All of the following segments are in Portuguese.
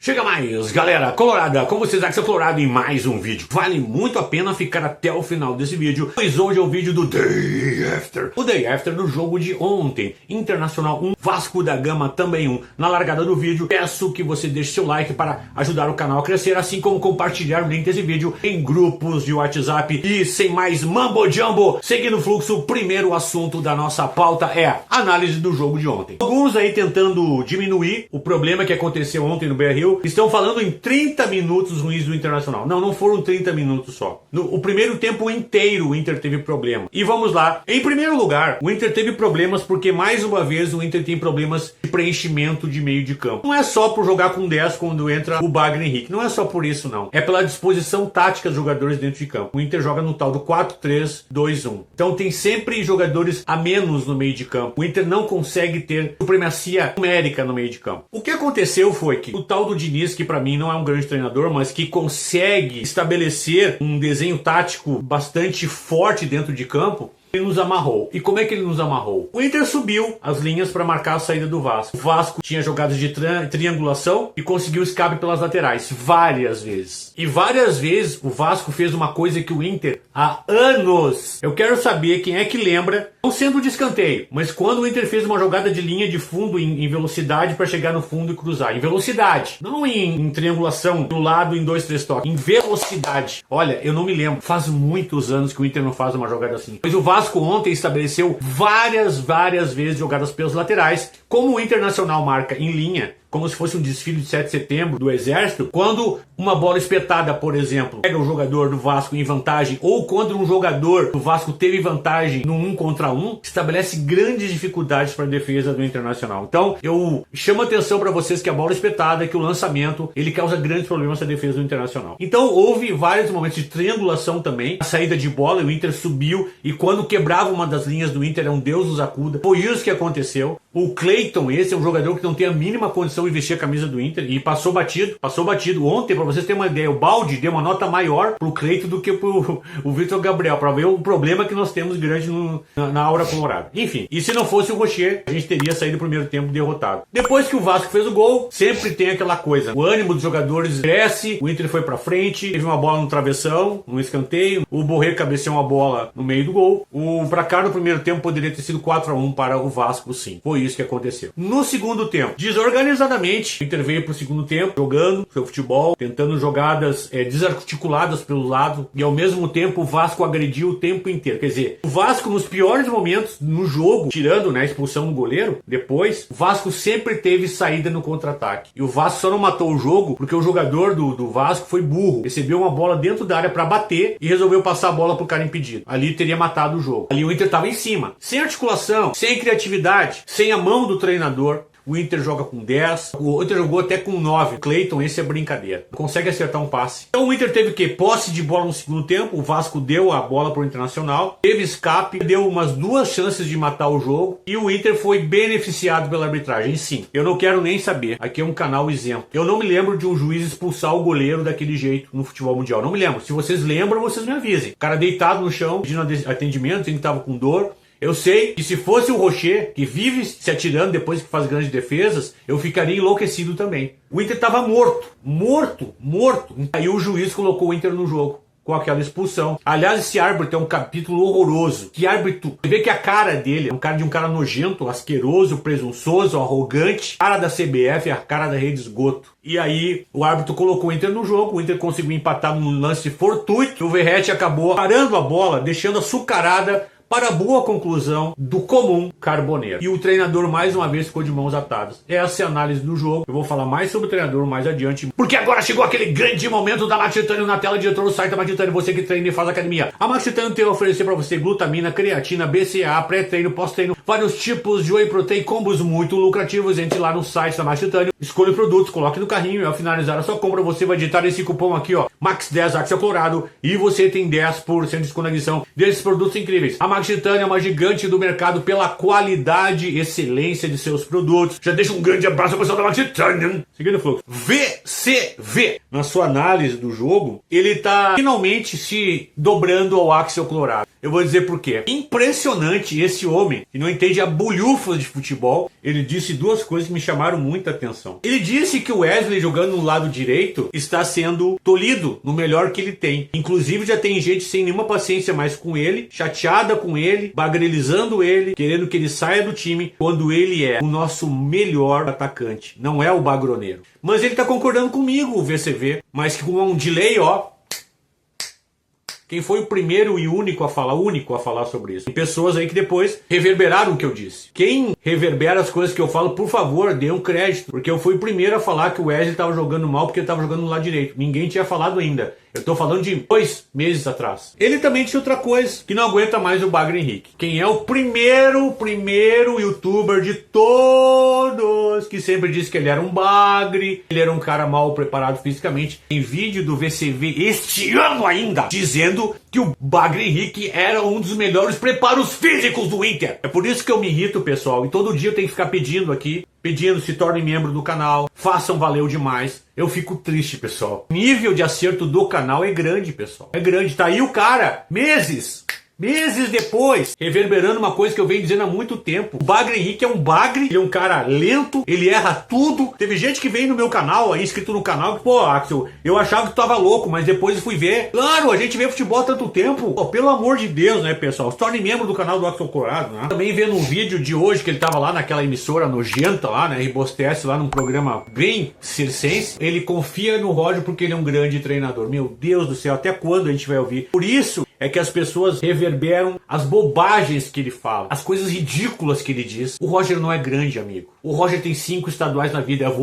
Chega mais, galera colorada, com vocês Axel Colorado em mais um vídeo. Vale muito a pena ficar até o final desse vídeo, pois hoje é o vídeo do Day After. O Day After do jogo de ontem, Internacional 1, Vasco da Gama também 1. Na largada do vídeo, peço que você deixe seu like para ajudar o canal a crescer, assim como compartilhar o link desse vídeo em grupos de WhatsApp. E sem mais mambo jumbo, seguindo o fluxo, o primeiro assunto da nossa pauta é a análise do jogo de ontem. Alguns aí tentando diminuir o problema que aconteceu ontem no Beira-Rio, estão falando em 30 minutos ruins do Internacional. Não foram 30 minutos só. O primeiro tempo inteiro o Inter teve problema. E vamos lá. Em primeiro lugar, o Inter teve problemas porque mais uma vez o Inter tem problemas de preenchimento de meio de campo. Não é só por jogar com 10 quando entra o Wagner Henrique. Não é só por isso, não. É pela disposição tática dos jogadores dentro de campo. O Inter joga no tal do 4-3-2-1. Então tem sempre jogadores a menos no meio de campo. O Inter não consegue ter supremacia numérica no meio de campo. O que aconteceu foi que o tal do Diniz, que pra mim não é um grande treinador, mas que consegue estabelecer um desenho tático bastante forte dentro de campo, ele nos amarrou. E como é que ele nos amarrou? O Inter subiu as linhas para marcar a saída do Vasco. O Vasco tinha jogadas de triangulação e conseguiu escape pelas laterais várias vezes. E várias vezes o Vasco fez uma coisa que o Inter há anos. Eu quero saber quem é que lembra, não sendo de escanteio, mas quando o Inter fez uma jogada de linha de fundo em velocidade para chegar no fundo e cruzar. Em velocidade, não em triangulação do lado em 2, 3 toques. Em velocidade. Olha, eu não me lembro. Faz muitos anos que o Inter não faz uma jogada assim. Mas o Vasco ontem estabeleceu várias vezes jogadas pelos laterais, como o Internacional marca em linha, como se fosse um desfile de 7 de setembro do Exército, quando uma bola espetada, por exemplo, pega o jogador do Vasco em vantagem, ou quando um jogador do Vasco teve vantagem no 1 contra 1, estabelece grandes dificuldades para a defesa do Internacional. Então, eu chamo a atenção para vocês que a bola espetada, que o lançamento, ele causa grandes problemas na defesa do Internacional. Então, houve vários momentos de triangulação também, a saída de bola, o Inter subiu, e quando quebrava uma das linhas do Inter, é um Deus nos acuda. Foi isso que aconteceu. O Cleiton, esse é um jogador que não tem a mínima condição de vestir a camisa do Inter e passou batido. Ontem, para vocês terem uma ideia, o Baldi deu uma nota maior pro Cleiton do que pro Vitor Gabriel, para ver o problema que nós temos grande na aura colorada. Enfim, e se não fosse o Rocher, a gente teria saído do primeiro tempo derrotado. Depois que o Vasco fez o gol, sempre tem aquela coisa, o ânimo dos jogadores cresce, o Inter foi pra frente, teve uma bola no travessão, no escanteio, o Borré cabeceou uma bola no meio do gol. O placar no primeiro tempo poderia ter sido 4-1 para o Vasco, sim. Foi isso que aconteceu. No segundo tempo, desorganizadamente, o Inter veio pro segundo tempo, jogando seu futebol, tentando jogadas desarticuladas pelo lado, e ao mesmo tempo o Vasco agrediu o tempo inteiro. Quer dizer, o Vasco nos piores momentos no jogo, tirando a expulsão do goleiro, depois, o Vasco sempre teve saída no contra-ataque. E o Vasco só não matou o jogo porque o jogador do Vasco foi burro. Recebeu uma bola dentro da área para bater e resolveu passar a bola pro cara impedido. Ali teria matado o jogo. Ali o Inter tava em cima. Sem articulação, sem criatividade, sem a mão do treinador. O Inter joga com 10, o Inter jogou até com 9. Cleiton, esse é brincadeira. Não consegue acertar um passe. Então o Inter teve o quê? Posse de bola no segundo tempo. O Vasco deu a bola pro Internacional. Teve escape, deu umas 2 chances de matar o jogo. E o Inter foi beneficiado pela arbitragem. Sim, eu não quero nem saber. Aqui é um canal isento. Eu não me lembro de um juiz expulsar o goleiro daquele jeito no futebol mundial. Não me lembro. Se vocês lembram, vocês me avisem. O cara deitado no chão, pedindo atendimento, ele estava com dor. Eu sei que se fosse o Rocher, que vive se atirando depois que faz grandes defesas, eu ficaria enlouquecido também. O Inter estava morto. Aí o juiz colocou o Inter no jogo, com aquela expulsão. Aliás, esse árbitro é um capítulo horroroso. Que árbitro? Você vê que a cara dele é um cara nojento, asqueroso, presunçoso, arrogante. A cara da CBF é a cara da Rede Esgoto. E aí, o árbitro colocou o Inter no jogo, o Inter conseguiu empatar num lance fortuito. O Verratti acabou parando a bola, deixando açucarada, para a boa conclusão do comum Carboneiro. E o treinador mais uma vez ficou de mãos atadas. Essa é a análise do jogo. Eu vou falar mais sobre o treinador mais adiante, porque agora chegou aquele grande momento da Max Titânio na tela, diretor do site da Max Titânio, você que treina e faz academia. A Max Titânio tem a oferecer para você glutamina, creatina, BCA, pré-treino, pós-treino, vários tipos de whey protein, combos muito lucrativos. Entre lá no site da Max Titânio, escolha produtos, coloque no carrinho e ao finalizar a sua compra você vai digitar esse cupom aqui, ó, MAX10 Axel Colorado, e você tem 10% de desconto desses produtos incríveis. A Max Titânio é uma gigante do mercado pela qualidade e excelência de seus produtos. Já deixa um grande abraço ao pessoal da Max Titânio. Seguindo o fluxo. VCV. Na sua análise do jogo, ele tá finalmente se dobrando ao Axel Colorado. Eu vou dizer por quê. Impressionante esse homem, que não entende a bolhufas de futebol. Ele disse duas coisas que me chamaram muita atenção. Ele disse que o Wesley jogando no lado direito está sendo tolhido no melhor que ele tem. Inclusive já tem gente sem nenhuma paciência mais com ele, chateada com ele, bagrelizando ele, querendo que ele saia do time, quando ele é o nosso melhor atacante. Não é o bagroneiro. Mas ele está concordando comigo, o VCV, mas que com um delay, ó. Quem foi o primeiro e único a falar sobre isso? Tem pessoas aí que depois reverberaram o que eu disse. Quem reverbera as coisas que eu falo, por favor, dê um crédito. Porque eu fui o primeiro a falar que o Wesley estava jogando mal porque ele estava jogando no lado direito. Ninguém tinha falado ainda. Eu tô falando de 2 meses atrás. Ele também disse outra coisa, que não aguenta mais o Bagre Henrique. Quem é o primeiro youtuber de todos que sempre disse que ele era um bagre, ele era um cara mal preparado fisicamente. Tem vídeo do VCV este ano ainda, dizendo que o Bagre Henrique era um dos melhores preparos físicos do Inter. É por isso que eu me irrito, pessoal, e todo dia eu tenho que ficar pedindo aqui, se tornem membro do canal, façam valeu demais. Eu fico triste, pessoal. O nível de acerto do canal é grande, pessoal. É grande. Tá aí o cara, meses depois, reverberando uma coisa que eu venho dizendo há muito tempo. O Bagre Henrique é um bagre, ele é um cara lento, ele erra tudo. Teve gente que veio no meu canal, aí inscrito no canal, que, pô, Axel, eu achava que tu tava louco, mas depois fui ver. Claro, a gente vê futebol há tanto tempo. Pô, pelo amor de Deus, né, pessoal? Se torne membro do canal do Axel Colorado, né? Também vendo um vídeo de hoje, que ele tava lá naquela emissora nojenta lá, né, Ribostece, lá num programa bem circense. Ele confia no Roger porque ele é um grande treinador. Meu Deus do céu, até quando a gente vai ouvir? Por isso é que as pessoas reverberam as bobagens que ele fala, as coisas ridículas que ele diz. O Roger não é grande, amigo. O Roger tem 5 estaduais na vida.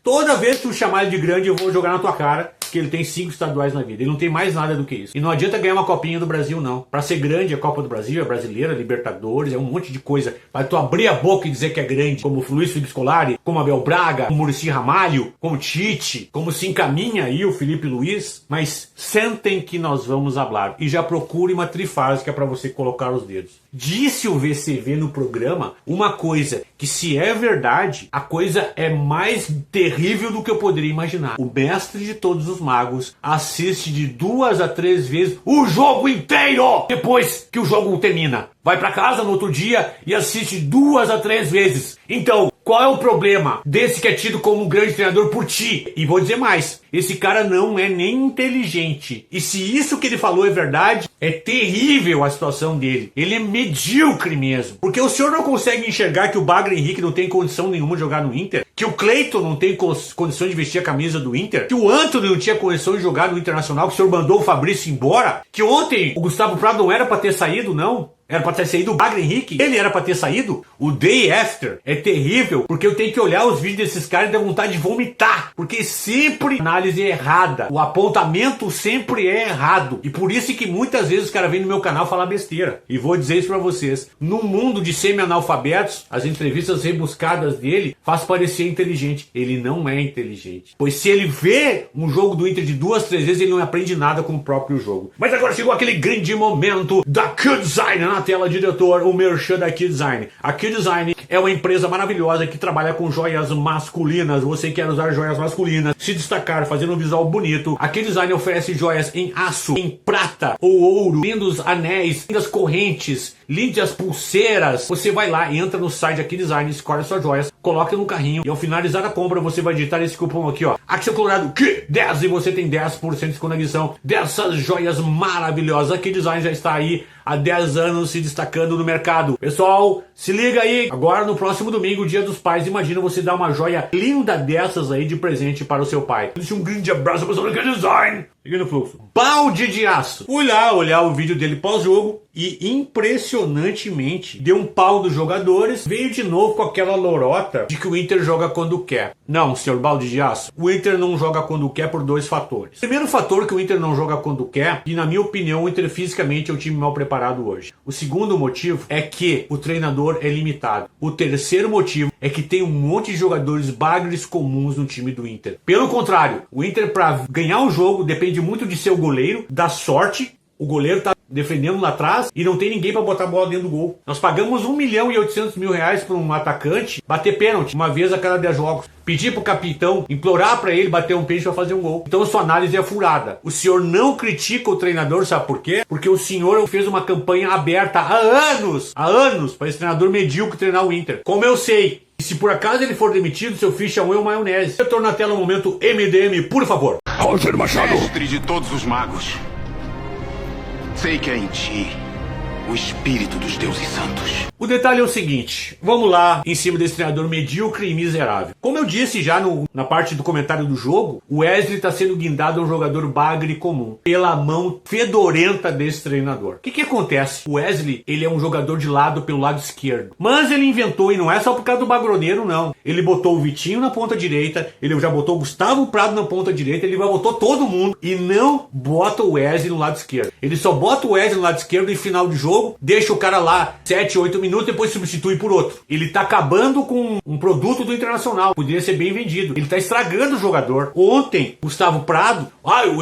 Toda vez que tu chamar ele de grande, eu vou jogar na tua cara que ele tem 5 estaduais na vida. Ele não tem mais nada do que isso. E não adianta ganhar uma copinha do Brasil, não. Pra ser grande, a Copa do Brasil, a Brasileira, a Libertadores, é um monte de coisa. Pra tu abrir a boca e dizer que é grande, como o Luiz Felipe Scolari, como Abel Braga, como o Muricy Ramalho, como o Tite, como se encaminha aí o Felipe Luiz. Mas sentem que nós vamos hablar. E já procure uma trifásica para você colocar os dedos. Disse o VCV no programa uma coisa que, se é verdade, a coisa é mais terrível do que eu poderia imaginar. O mestre de todos os magos assiste de 2 a 3 vezes o jogo inteiro depois que o jogo termina. Vai para casa no outro dia e assiste 2 a 3 vezes. Então, qual é o problema desse que é tido como um grande treinador por ti? E vou dizer mais, esse cara não é nem inteligente. E se isso que ele falou é verdade, é terrível a situação dele. Ele é medíocre mesmo. Porque o senhor não consegue enxergar que o Bagre Henrique não tem condição nenhuma de jogar no Inter? Que o Cleiton não tem condições de vestir a camisa do Inter? Que o Antony não tinha condição de jogar no Internacional? Que o senhor mandou o Fabrício embora? Que ontem o Gustavo Prado não era para ter saído, não? Era pra ter saído o Bagre Henrique? Ele era pra ter saído? O Day After é terrível, porque eu tenho que olhar os vídeos desses caras e dar vontade de vomitar. Porque sempre a análise é errada. O apontamento sempre é errado. E por isso que muitas vezes os caras vêm no meu canal falar besteira. E vou dizer isso pra vocês. No mundo de semi-analfabetos, as entrevistas rebuscadas dele faz parecer inteligente. Ele não é inteligente. Pois se ele vê um jogo do Inter de 2, 3 vezes, ele não aprende nada com o próprio jogo. Mas agora chegou aquele grande momento da Q-Design. Na tela, diretor, o merchan da Q-Design. A Q-Design é uma empresa maravilhosa que trabalha com joias masculinas. Você quer usar joias masculinas, se destacar, fazendo um visual bonito. A Q-Design oferece joias em aço, em prata ou ouro, lindos anéis, lindas correntes, lindas pulseiras. Você vai lá, entra no site da Q-Design, escolhe suas joias, coloca no carrinho e ao finalizar a compra você vai digitar esse cupom aqui, ó, Axel Colorado Q10, e você tem 10% de conexão dessas joias maravilhosas. A Q-Design já está aí há 10 anos se destacando no mercado. Pessoal, se liga aí. Agora no próximo domingo, Dia dos Pais, imagina você dar uma joia linda dessas aí de presente para o seu pai. Deixa um grande abraço para o Q-Design. Aqui no fluxo. Balde de aço. Fui lá olhar o vídeo dele pós-jogo e impressionantemente deu um pau dos jogadores. Veio de novo com aquela lorota de que o Inter joga quando quer. Não, senhor Balde de aço. O Inter não joga quando quer por 2 fatores. Primeiro fator que o Inter não joga quando quer, e na minha opinião o Inter fisicamente é um time mal preparado hoje. O segundo motivo é que o treinador é limitado. O terceiro motivo é que tem um monte de jogadores bagres comuns no time do Inter. Pelo contrário, o Inter, para ganhar o jogo, depende muito de seu goleiro, da sorte. O goleiro tá defendendo lá atrás e não tem ninguém para botar a bola dentro do gol. Nós pagamos 1.800.000 reais para um atacante bater pênalti uma vez a cada 10 jogos. Pedir pro capitão, implorar para ele bater um pênalti para fazer um gol. Então a sua análise é furada. O senhor não critica o treinador, sabe por quê? Porque o senhor fez uma campanha aberta há anos para esse treinador medíocre treinar o Inter. Como eu sei. E se por acaso ele for demitido, seu ficha 1 é o maionese. Retorno na tela o momento MDM, por favor. Roger Machado. Mestre de todos os magos. Sei que é em ti o espírito dos deuses santos. O detalhe é o seguinte, vamos lá em cima desse treinador medíocre e miserável. Como eu disse já na parte do comentário do jogo, o Wesley está sendo guindado a um jogador bagre comum, pela mão fedorenta desse treinador. O que acontece? O Wesley, ele é um jogador de lado pelo lado esquerdo, mas ele inventou, e não é só por causa do bagroneiro não, ele botou o Vitinho na ponta direita, ele já botou o Gustavo Prado na ponta direita, ele botou todo mundo e não bota o Wesley no lado esquerdo. Ele só bota o Wesley no lado esquerdo em final de jogo, deixa o cara lá 7, 8 minutos, depois substitui por outro. Ele tá acabando com um produto do Internacional. Poderia ser bem vendido. Ele tá estragando o jogador. Ontem, Gustavo Prado,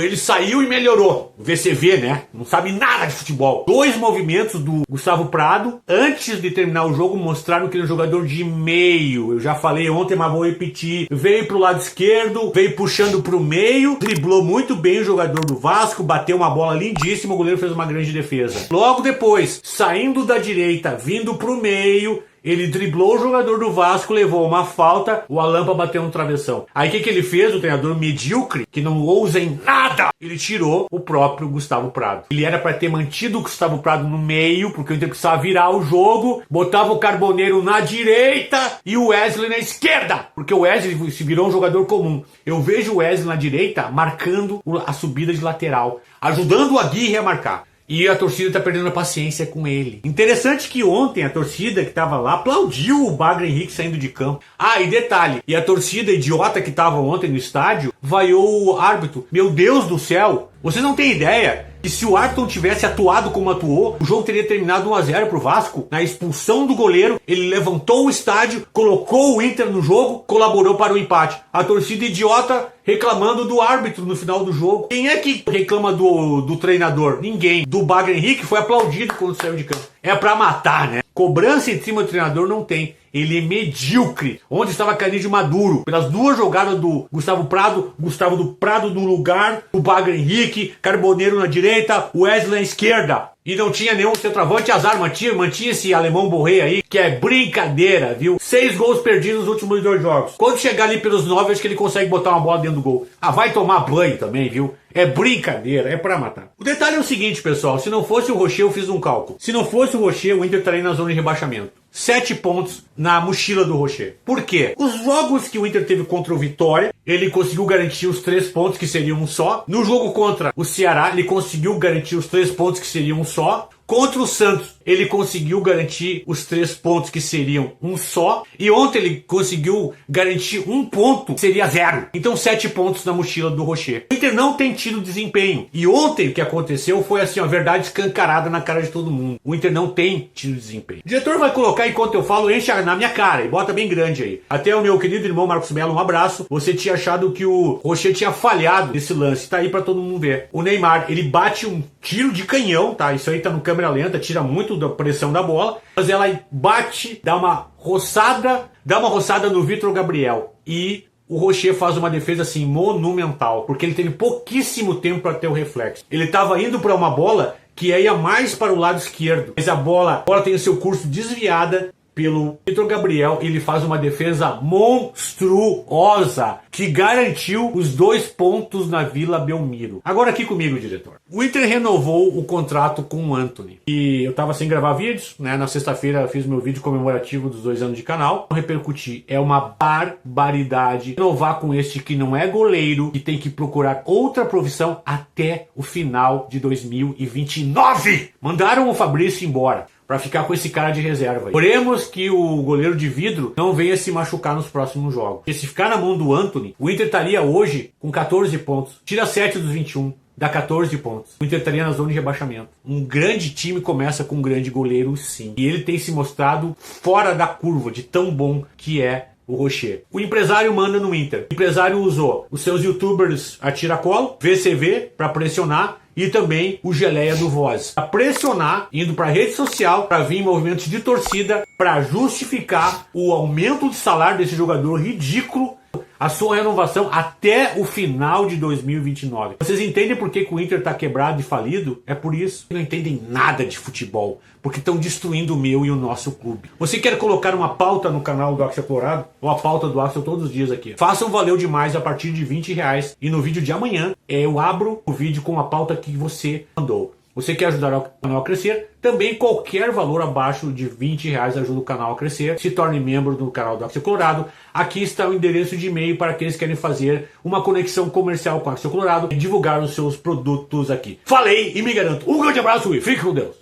ele saiu e melhorou. VCV, né? Não sabe nada de futebol. 2 movimentos do Gustavo Prado, antes de terminar o jogo, mostraram que ele é um jogador de meio. Eu já falei ontem, mas vou repetir. Veio pro lado esquerdo, veio puxando pro meio, driblou muito bem o jogador do Vasco, bateu uma bola lindíssima, o goleiro fez uma grande defesa. Logo depois, saindo da direita, vindo pro meio, ele driblou o jogador do Vasco, levou uma falta, o Alampa bateu no travessão. Aí o que ele fez? O treinador medíocre, que não ousa em nada, ele tirou o próprio Gustavo Prado. Ele era para ter mantido o Gustavo Prado no meio, porque o Inter precisava virar o jogo, botava o Carboneiro na direita e o Wesley na esquerda, porque o Wesley se virou um jogador comum. Eu vejo o Wesley na direita marcando a subida de lateral, ajudando o Aguirre a marcar. E a torcida tá perdendo a paciência com ele. Interessante que ontem a torcida que tava lá aplaudiu o Bagre Henrique saindo de campo. E detalhe, e a torcida idiota que tava ontem no estádio vaiou o árbitro. Meu Deus do céu, vocês não têm ideia que se o Ayrton tivesse atuado como atuou, o jogo teria terminado 1-0 pro Vasco. Na expulsão do goleiro, ele levantou o estádio, colocou o Inter no jogo, colaborou para o empate. A torcida idiota reclamando do árbitro no final do jogo. Quem é que reclama do treinador? Ninguém. Do Bagre Henrique foi aplaudido quando saiu de campo. É pra matar, né? Cobrança em cima do treinador não tem. Ele é medíocre. Onde estava Canidio Maduro? Pelas 2 jogadas do Gustavo Prado, Gustavo do Prado no lugar, o Bagre Henrique, Carboneiro na direita, Wesley na esquerda. E não tinha nenhum centroavante, azar, mantinha esse alemão Borré aí, que é brincadeira, viu? 6 gols perdidos nos últimos 2 jogos. Quando chegar ali pelos 9, acho que ele consegue botar uma bola dentro do gol. Vai tomar banho também, viu? É brincadeira, é pra matar. O detalhe é o seguinte, pessoal, se não fosse o Rocher, eu fiz um cálculo. Se não fosse o Rocher, o Inter estaria na zona de rebaixamento. 7 pontos na mochila do Rocher. Por quê? Os jogos que o Inter teve contra o Vitória, ele conseguiu garantir os 3 pontos, que seriam um só. No jogo contra o Ceará, ele conseguiu garantir os 3 pontos, que seriam um só. Contra o Santos, ele conseguiu garantir os 3 pontos, que seriam um só. E ontem ele conseguiu garantir 1 ponto, que seria 0. Então 7 pontos na mochila do Rocher. O Inter não tem tido desempenho. E ontem o que aconteceu foi assim, a verdade escancarada na cara de todo mundo. O Inter não tem tido desempenho. O diretor vai colocar, enquanto eu falo, enche na minha cara e bota bem grande aí. Até o meu querido irmão Marcos Melo, um abraço. Você tinha achado que o Rocher tinha falhado nesse lance. Tá aí pra todo mundo ver. O Neymar, ele bate um tiro de canhão, tá? Isso aí tá no câmera lenta, tira muito da pressão da bola. Mas ela bate, dá uma roçada no Vitor Gabriel. E o Rocher faz uma defesa assim monumental, porque ele teve pouquíssimo tempo para ter o reflexo. Ele estava indo para uma bola que ia mais para o lado esquerdo, mas a bola tem o seu curso desviada pelo Vitor Gabriel, ele faz uma defesa monstruosa que garantiu os 2 pontos na Vila Belmiro. Agora aqui comigo, diretor. O Inter renovou o contrato com o Antony. E eu tava sem gravar vídeos, né? Na sexta-feira fiz meu vídeo comemorativo dos 2 anos de canal. Não repercuti. É uma barbaridade renovar com este que não é goleiro e tem que procurar outra profissão até o final de 2029. Mandaram o Fabrício embora para ficar com esse cara de reserva. Oremos que o goleiro de vidro não venha se machucar nos próximos jogos. Porque se ficar na mão do Antony, o Inter estaria hoje com 14 pontos. Tira 7 dos 21, dá 14 pontos. O Inter estaria na zona de rebaixamento. Um grande time começa com um grande goleiro, sim. E ele tem se mostrado fora da curva de tão bom que é o Rocher. O empresário manda no Inter. O empresário usou os seus youtubers a tiracolo, VCV, para pressionar, e também o Geleia do Voz. Para pressionar, indo para a rede social, para vir movimentos de torcida, para justificar o aumento de salário desse jogador ridículo, a sua renovação até o final de 2029. Vocês entendem por que o Inter está quebrado e falido? É por isso. Não entendem nada de futebol, porque estão destruindo o meu e o nosso clube. Você quer colocar uma pauta no canal do Axel Colorado? Ou a pauta do Axel todos os dias aqui? Façam valeu demais a partir de R$20. E no vídeo de amanhã, eu abro o vídeo com a pauta que você mandou. Você quer ajudar o canal a crescer? Também qualquer valor abaixo de R$20 ajuda o canal a crescer. Se torne membro do canal do Axel Colorado. Aqui está o endereço de e-mail para aqueles que querem fazer uma conexão comercial com o Axel Colorado e divulgar os seus produtos aqui. Falei e me garanto. Um grande abraço e fique com Deus.